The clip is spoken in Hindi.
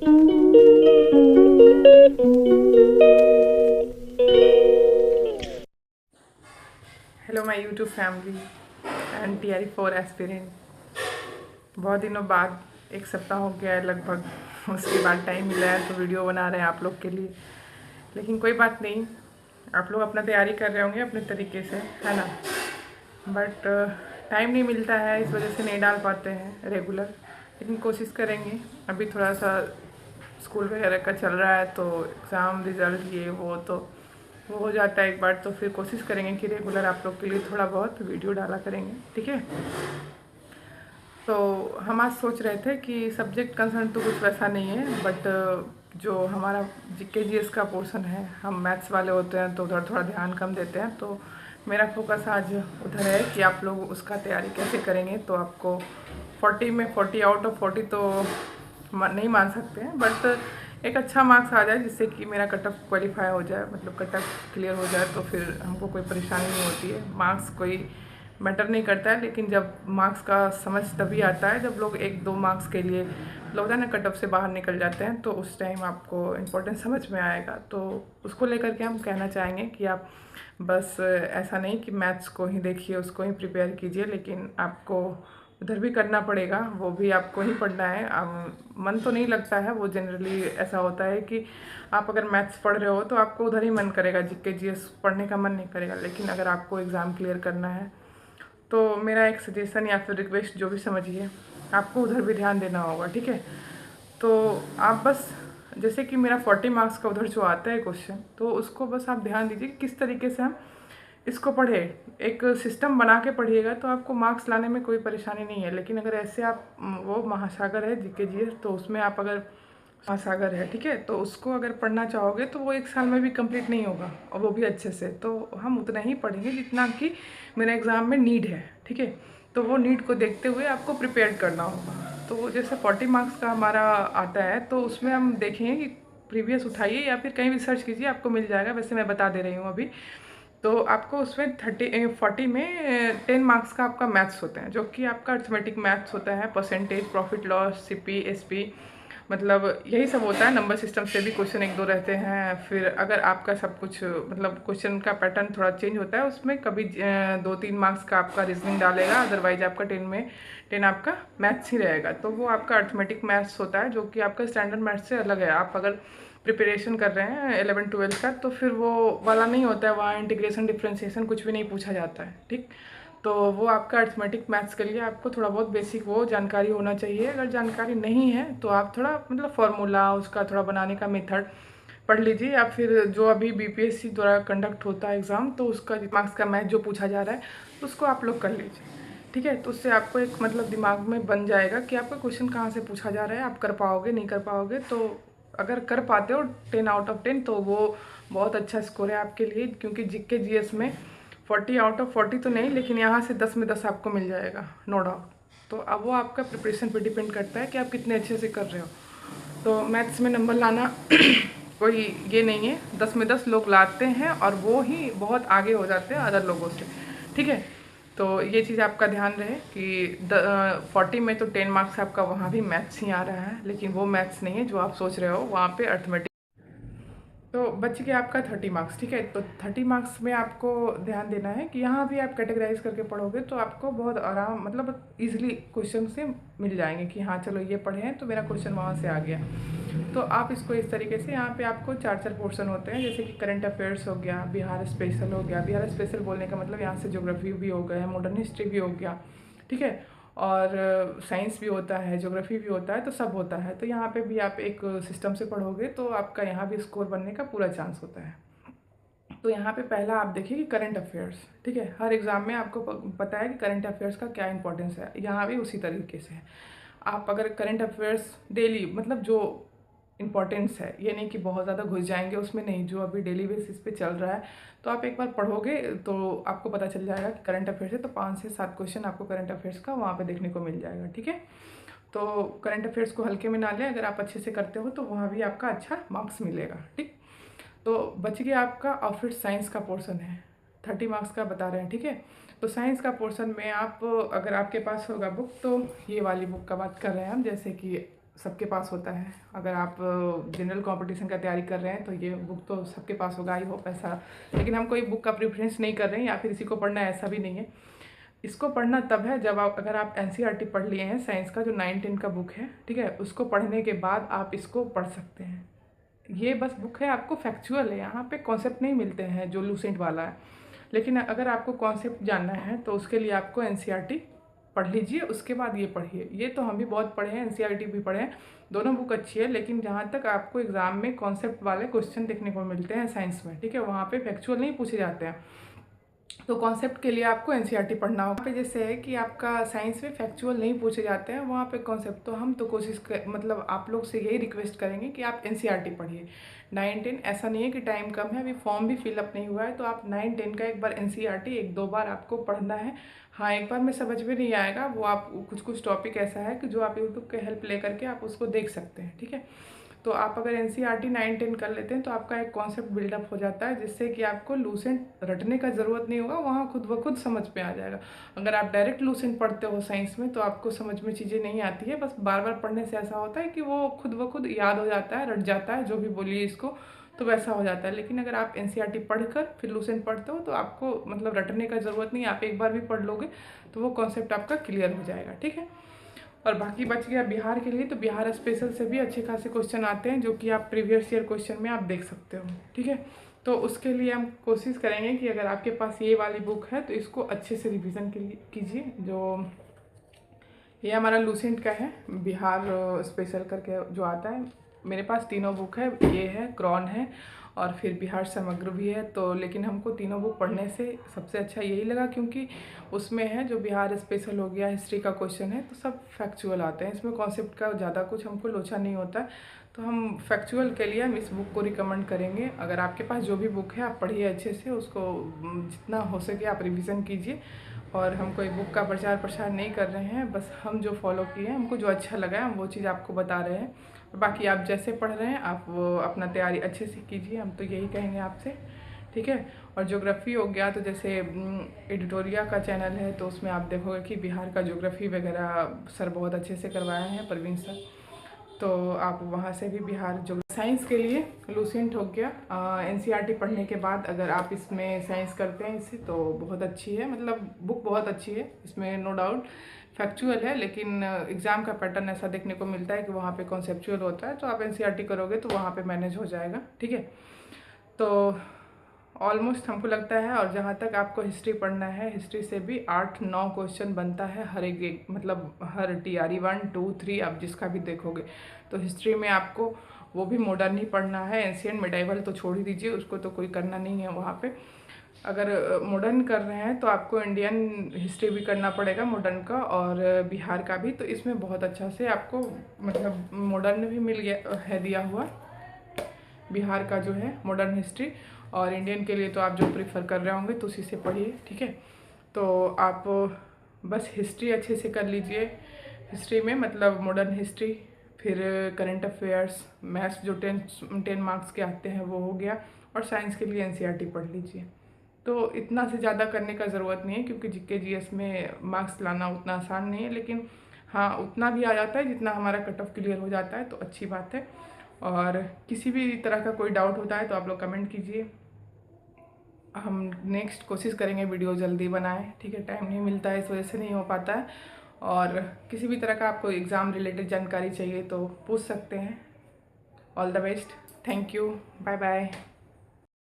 Hello my YouTube family and TRE4 aspirant. बहुत दिनों बाद, एक सप्ताह हो गया है लगभग, उसके बाद टाइम मिला है तो वीडियो बना रहे हैं आप लोग के लिए। लेकिन कोई बात नहीं, आप लोग अपना तैयारी कर रहे होंगे अपने तरीके से, है ना। बट टाइम नहीं मिलता है, इस वजह से नहीं डाल पाते हैं रेगुलर। लेकिन कोशिश करेंगे। अभी थोड़ा सा स्कूल वगैरह का चल रहा है तो एग्ज़ाम रिज़ल्ट ये वो हो जाता है एक बार, तो फिर कोशिश करेंगे कि रेगुलर आप लोग के लिए थोड़ा बहुत वीडियो डाला करेंगे, ठीक है। तो हम आज सोच रहे थे कि सब्जेक्ट कंसर्न तो कुछ वैसा नहीं है, बट जो हमारा GK GS का पोर्शन है, हम मैथ्स वाले होते हैं तो उधर थोड़ा ध्यान कम देते हैं। तो मेरा फोकस आज उधर है कि आप लोग उसका तैयारी कैसे करेंगे। तो आपको 40 में 40 आउट ऑफ 40 तो नहीं मान सकते हैं, बट एक अच्छा मार्क्स आ जाए जिससे कि मेरा कट ऑफ क्वालिफाई हो जाए, मतलब कट ऑफ क्लियर हो जाए, तो फिर हमको कोई परेशानी नहीं होती है। मार्क्स कोई मैटर नहीं करता है, लेकिन जब मार्क्स का समझ तभी आता है जब लोग 1-2 मार्क्स के लिए लोग है ना कट ऑफ से बाहर निकल जाते हैं, तो उस टाइम आपको इम्पोर्टेंस समझ में आएगा। तो उसको लेकर के हम कहना चाहेंगे कि आप बस ऐसा नहीं कि मैथ्स को ही देखिए, उसको ही प्रिपेयर कीजिए, लेकिन आपको उधर भी करना पड़ेगा, वो भी आपको ही पढ़ना है। मन तो नहीं लगता है, वो जनरली ऐसा होता है कि आप अगर मैथ्स पढ़ रहे हो तो आपको उधर ही मन करेगा, GK GS पढ़ने का मन नहीं करेगा। लेकिन अगर आपको एग्ज़ाम क्लियर करना है तो मेरा एक सजेशन या फिर रिक्वेस्ट जो भी समझिए, आपको उधर भी ध्यान देना होगा, ठीक है। तो आप बस जैसे कि मेरा 40 मार्क्स का उधर जो आता है क्वेश्चन, तो उसको बस आप ध्यान दीजिए कि किस तरीके से हम इसको पढ़े। एक सिस्टम बना के पढ़िएगा तो आपको मार्क्स लाने में कोई परेशानी नहीं है। लेकिन अगर ऐसे आप वो महासागर है GK GS, तो उसमें आप अगर महासागर है, ठीक है, तो उसको अगर पढ़ना चाहोगे तो वो 1 साल में भी कंप्लीट नहीं होगा, और वो भी अच्छे से। तो हम उतना ही पढ़ेंगे जितना कि मेरे एग्ज़ाम में नीड है, ठीक है। तो वो नीड को देखते हुए आपको प्रिपेयर करना होगा। तो जैसे 40 मार्क्स का हमारा आता है, तो उसमें हम देखेंगे कि प्रीवियस उठाइए या फिर कहीं भी सर्च कीजिए, आपको मिल जाएगा। वैसे मैं बता दे रही हूँ अभी। तो आपको उसमें 40 में 10 मार्क्स का आपका मैथ्स होता है, जो कि आपका अर्थमेटिक मैथ्स होता है, percentage, profit loss, CP SP, मतलब यही सब होता है। नंबर सिस्टम से भी क्वेश्चन 1-2 रहते हैं। फिर अगर आपका सब कुछ मतलब क्वेश्चन का पैटर्न थोड़ा चेंज होता है, उसमें कभी 2-3 मार्क्स का आपका रीजनिंग डालेगा, अदरवाइज आपका 10 आपका मैथ्स ही रहेगा। तो वो आपका अर्थमेटिक मैथ्स होता है, जो कि आपका स्टैंडर्ड मैथ्स से अलग है। आप अगर प्रिपरेशन कर रहे हैं 11-12 का, तो फिर वो वाला नहीं होता है, वहाँ इंटीग्रेशन डिफ्रेंशिएशन कुछ भी नहीं पूछा जाता है, ठीक। तो वो आपका अर्थमेटिक मैथ्स के लिए आपको थोड़ा बहुत बेसिक वो जानकारी होना चाहिए। अगर जानकारी नहीं है तो आप थोड़ा मतलब फार्मूला उसका थोड़ा बनाने का मेथड पढ़ लीजिए, या फिर जो अभी BPSC द्वारा कंडक्ट होता है एग्ज़ाम, तो उसका मार्क्स का मैथ जो पूछा जा रहा है तो उसको आप लोग कर लीजिए, ठीक है। तो उससे आपको एक मतलब दिमाग में बन जाएगा कि आपका क्वेश्चन कहाँ से पूछा जा रहा है, आप कर पाओगे नहीं कर पाओगे। तो अगर कर पाते हो 10 आउट ऑफ 10, तो वो बहुत अच्छा स्कोर है आपके लिए, क्योंकि GK GS में 40 आउट ऑफ 40 तो नहीं, लेकिन यहाँ से 10 में 10 आपको मिल जाएगा, नो डाउट। तो अब वो आपका प्रिपरेशन पे डिपेंड करता है कि आप कितने अच्छे से कर रहे हो। तो मैथ्स में नंबर लाना कोई ये नहीं है, 10 में 10 लोग लाते हैं और वो ही बहुत आगे हो जाते हैं अदर लोगों से, ठीक है। तो ये चीज़ आपका ध्यान रहे कि 40 में तो 10 मार्क्स आपका वहाँ भी मैथ्स ही आ रहा है, लेकिन वो मैथ्स नहीं है जो आप सोच रहे हो, वहाँ पे अर्थमेटिक। तो बच गया आपका 30 मार्क्स, ठीक है। तो 30 मार्क्स में आपको ध्यान देना है कि यहाँ भी आप कैटेगराइज करके पढ़ोगे तो आपको बहुत आराम मतलब इजीली क्वेश्चन से मिल जाएंगे कि हाँ चलो ये पढ़े हैं तो मेरा क्वेश्चन वहाँ से आ गया। तो आप इसको इस तरीके से, यहाँ पे आपको 4-4 पोर्शन होते हैं, जैसे कि करंट अफेयर्स हो गया, बिहार स्पेशल हो गया। बिहार स्पेशल बोलने का मतलब यहाँ से ज्योग्राफी भी हो गया, मॉडर्न हिस्ट्री भी हो गया, ठीक है। और साइंस भी होता है, ज्योग्राफी भी होता है, तो सब होता है। तो यहाँ पे भी आप एक सिस्टम से पढ़ोगे तो आपका यहाँ भी स्कोर बनने का पूरा चांस होता है। तो यहाँ पे पहला आप देखिए कि करंट अफेयर्स, ठीक है। हर एग्ज़ाम में आपको पता है कि करंट अफेयर्स का क्या इंपॉर्टेंस है, यहाँ भी उसी तरीके से है। आप अगर करंट अफेयर्स डेली मतलब जो इम्पॉर्टेंस है, ये नहीं कि बहुत ज़्यादा घुस जाएंगे उसमें, नहीं, जो अभी डेली बेसिस पे चल रहा है, तो आप एक बार पढ़ोगे तो आपको पता चल जाएगा कि करंट अफेयर्स है, तो 5 से 7 क्वेश्चन आपको करंट अफेयर्स का वहाँ पे देखने को मिल जाएगा, ठीक है। तो करंट अफेयर्स को हल्के में ना लें, अगर आप अच्छे से करते हो तो वहाँ भी आपका अच्छा मार्क्स मिलेगा, ठीक। तो बच गया आपका, और फिर साइंस का पोर्शन है, 30 मार्क्स का बता रहे हैं, ठीक है। तो साइंस का पोर्शन में आप अगर आपके पास होगा बुक, तो ये वाली बुक का बात कर रहे हैं हम, जैसे कि सबके पास होता है। अगर आप जनरल कंपटीशन का तैयारी कर रहे हैं तो ये बुक तो सबके पास होगा, आई होप ऐसा। लेकिन हम कोई बुक का प्रेफरेंस नहीं कर रहे हैं या फिर इसी को पढ़ना है, ऐसा भी नहीं है। इसको पढ़ना तब है जब आप, अगर आप एनसीईआरटी पढ़ लिए हैं साइंस का जो 9-10 का बुक है, ठीक है, उसको पढ़ने के बाद आप इसको पढ़ सकते हैं। ये बस बुक है, आपको फैक्चुअल है, यहाँ पे कॉन्सेप्ट नहीं मिलते हैं जो लूसेंट वाला है। लेकिन अगर आपको कॉन्सेप्ट जानना है तो उसके लिए आपको एनसीईआरटी पढ़ लीजिए, उसके बाद ये पढ़िए। ये तो हम भी बहुत पढ़े हैं, एनसीईआरटी भी पढ़े हैं, दोनों बुक अच्छी है। लेकिन जहाँ तक आपको एग्जाम में कॉन्सेप्ट वाले क्वेश्चन देखने को मिलते हैं साइंस में, ठीक है, वहाँ पे फैक्चुअल नहीं पूछे जाते हैं। तो कॉन्सेप्ट के लिए आपको एनसीईआरटी पढ़ना होगा। पे जैसे है कि आपका साइंस में फैक्चुअल नहीं पूछे जाते हैं, वहाँ पे कॉन्सेप्ट तो हम तो कोशिश कर, मतलब आप लोग से यही रिक्वेस्ट करेंगे कि आप एनसीईआरटी पढ़िए 9-10। ऐसा नहीं है कि टाइम कम है, अभी फॉर्म भी फिलअप नहीं हुआ है, तो आप 9-10 का एक बार एनसीईआरटी 1-2 बार आपको पढ़ना है। हाँ, एक बार में समझ में नहीं आएगा, वो आप कुछ टॉपिक ऐसा है कि जो आप यूट्यूब के हेल्प ले करके आप उसको देख सकते हैं, ठीक है। तो आप अगर एनसीईआरटी 9-10 कर लेते हैं तो आपका एक कॉन्सेप्ट बिल्डअप हो जाता है, जिससे कि आपको लूसेंट रटने का ज़रूरत नहीं होगा, वहाँ खुद ब खुद समझ में आ जाएगा। अगर आप डायरेक्ट लूसेंट पढ़ते हो साइंस में तो आपको समझ में चीज़ें नहीं आती है, बस बार बार पढ़ने से ऐसा होता है कि वो खुद ब खुद याद हो जाता है, रट जाता है, जो भी बोलिए इसको, तो वैसा हो जाता है। लेकिन अगर आप एनसीईआरटी पढ़कर फिर लूसेंट पढ़ते हो तो आपको मतलब रटने का ज़रूरत नहीं, आप एक बार भी पढ़ लोगे तो वो कॉन्सेप्ट आपका क्लियर हो जाएगा, ठीक है। और बाकी बच गया बिहार के लिए, तो बिहार स्पेशल से भी अच्छे खासे क्वेश्चन आते हैं, जो कि आप प्रीवियस ईयर क्वेश्चन में आप देख सकते हो, ठीक है। तो उसके लिए हम कोशिश करेंगे कि अगर आपके पास ये वाली बुक है तो इसको अच्छे से रिवीजन कीजिए। जो ये हमारा लूसेंट का है, बिहार स्पेशल करके जो आता है, मेरे पास तीनों बुक है, ये है, क्रॉन है और फिर बिहार समग्र भी है। तो लेकिन हमको तीनों बुक पढ़ने से सबसे अच्छा यही लगा, क्योंकि उसमें है जो बिहार स्पेशल हो गया, हिस्ट्री का क्वेश्चन है, तो सब फैक्चुअल आते हैं, इसमें कॉन्सेप्ट का ज़्यादा कुछ हमको लोचा नहीं होता है। तो हम फैक्चुअल के लिए हम इस बुक को रिकमेंड करेंगे। अगर आपके पास जो भी बुक है आप पढ़िए अच्छे से, उसको जितना हो सके आप रिविज़न कीजिए। और हम कोई बुक का प्रचार प्रसार नहीं कर रहे हैं, बस हम जो फॉलो किए हैं, हमको जो अच्छा लगा है हम वो चीज़ आपको बता रहे हैं। और बाकी आप जैसे पढ़ रहे हैं आप वो अपना तैयारी अच्छे से कीजिए, हम तो यही कहेंगे आपसे, ठीक है। और ज्योग्राफी हो गया तो जैसे एडिटोरिया का चैनल है, तो उसमें आप देखोगे कि बिहार का ज्योग्राफी वगैरह सर बहुत अच्छे से करवाए हैं, परवीन सर, तो आप वहाँ से भी बिहार जो साइंस के लिए लूसेंट हो गया। एनसीईआरटी पढ़ने के बाद अगर आप इसमें साइंस करते हैं इससे तो बहुत अच्छी है, मतलब बुक बहुत अच्छी है, इसमें नो डाउट फैक्चुअल है। लेकिन एग्ज़ाम का पैटर्न ऐसा देखने को मिलता है कि वहाँ पे कॉन्सेप्चुअल होता है, तो आप एनसीईआरटी करोगे तो वहाँ पे मैनेज हो जाएगा, ठीक है। तो ऑलमोस्ट हमको लगता है, और जहाँ तक आपको हिस्ट्री पढ़ना है, हिस्ट्री से भी 8-9 क्वेश्चन बनता है हर एक, मतलब हर टीआरई 1, 2, 3 आप जिसका भी देखोगे। तो हिस्ट्री में आपको वो भी मॉडर्न ही पढ़ना है, एंशिएंट मिडाइवल तो छोड़ ही दीजिए, उसको तो कोई करना नहीं है वहाँ पे। अगर मॉडर्न कर रहे हैं तो आपको इंडियन हिस्ट्री भी करना पड़ेगा मॉडर्न का, और बिहार का भी। तो इसमें बहुत अच्छा से आपको मतलब मॉडर्न भी मिल गया है दिया हुआ, बिहार का जो है मॉडर्न हिस्ट्री। और इंडियन के लिए तो आप जो प्रीफर कर रहे होंगे तो उसी से पढ़िए, ठीक है। तो आप बस हिस्ट्री अच्छे से कर लीजिए, हिस्ट्री में मतलब मॉडर्न हिस्ट्री, फिर करंट अफेयर्स, मैथ्स जो 10 मार्क्स के आते हैं वो हो गया, और साइंस के लिए एनसीईआरटी पढ़ लीजिए। तो इतना से ज़्यादा करने का ज़रूरत नहीं है, क्योंकि जीके जीएस में मार्क्स लाना उतना आसान नहीं है, लेकिन हाँ उतना भी आ जाता है जितना हमारा कट ऑफ क्लियर हो जाता है, तो अच्छी बात है। और किसी भी तरह का कोई डाउट होता है तो आप लोग कमेंट कीजिए, हम नेक्स्ट कोशिश करेंगे वीडियो जल्दी बनाएं, ठीक है। टाइम नहीं मिलता है, इस वजह से नहीं हो पाता है। और किसी भी तरह का आपको एग्ज़ाम रिलेटेड जानकारी चाहिए तो पूछ सकते हैं। All the best, thank you, bye bye.